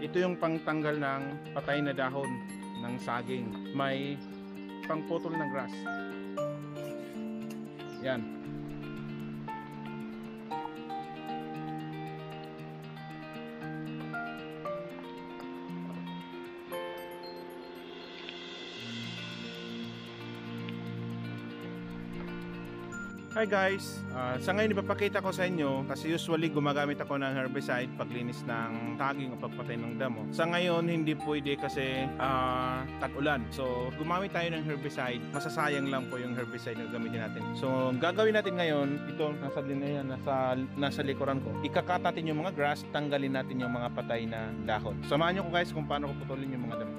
Ito yung pangtanggal ng patay na dahon ng saging. May pangputol ng grass. Yan. Hi guys! Sa ngayon ipapakita ko sa inyo kasi usually gumagamit ako ng herbicide paglinis ng saging o pagpatay ng damo. Sa ngayon hindi pwede kasi tag-ulan. So gumamit tayo ng herbicide. Masasayang lang po yung herbicide na gamitin natin. So gagawin natin ngayon, ito nasa linya, nasa likuran ko. Ikakat natin yung mga grass, tanggalin natin yung mga patay na dahon. Samahan nyo ko guys kung paano ko putulin yung mga damo.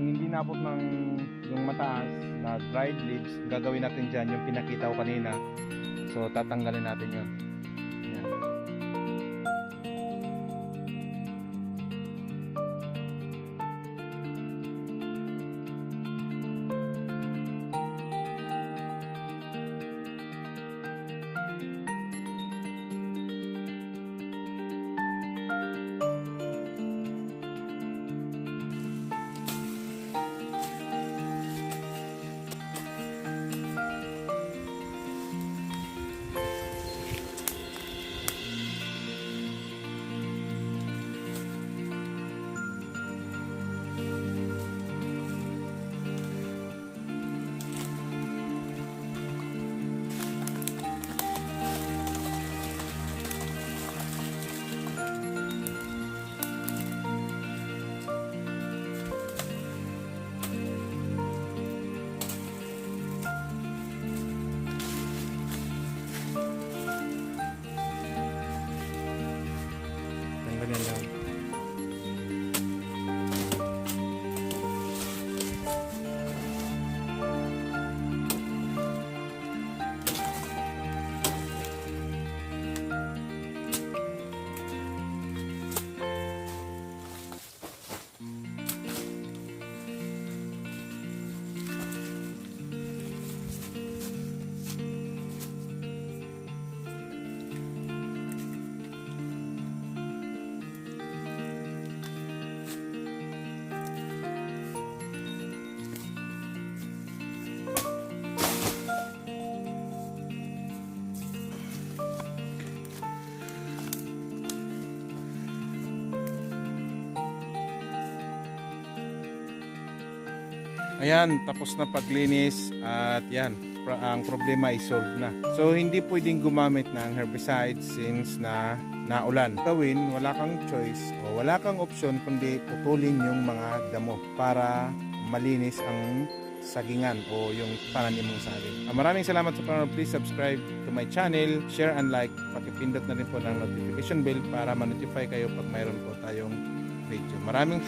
yung hindi naabot ng yung mataas na dried leaves, gagawin natin dyan yung pinakita ko kanina. So tatanggalin natin yun. Yan. Tanggalin lang. Ayan, tapos na paglinis at yan, ang problema ay solved na. So hindi pwedeng gumamit ng herbicide since na naulan. Gawin, wala kang choice o wala kang option kundi putulin yung mga damo para malinis ang sagingan o yung pananim mong saging. Maraming salamat sa panonood. Please subscribe to my channel, share and like. Pakipindot na rin po ng notification bell para ma-notify kayo pag mayroon po tayong video. Maraming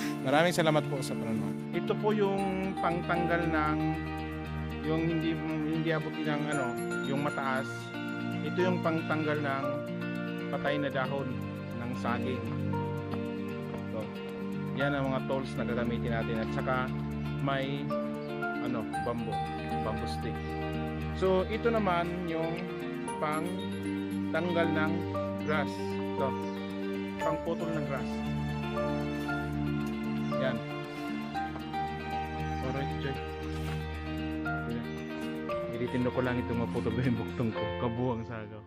salamat po sa panonood. Ito po yung pangtanggal ng yung hindi abutin ng yung mataas. Ito yung pangtanggal ng patay na dahon ng saging. So, yan ang mga tools na gagamitin natin at saka may bamboo stick. So ito naman yung pangtanggal ng grass. So, pangputol ng grass. Yan. Alright, check. Ilitindo ko lang itong maputol yung buktong ko. Kabuang sagaw.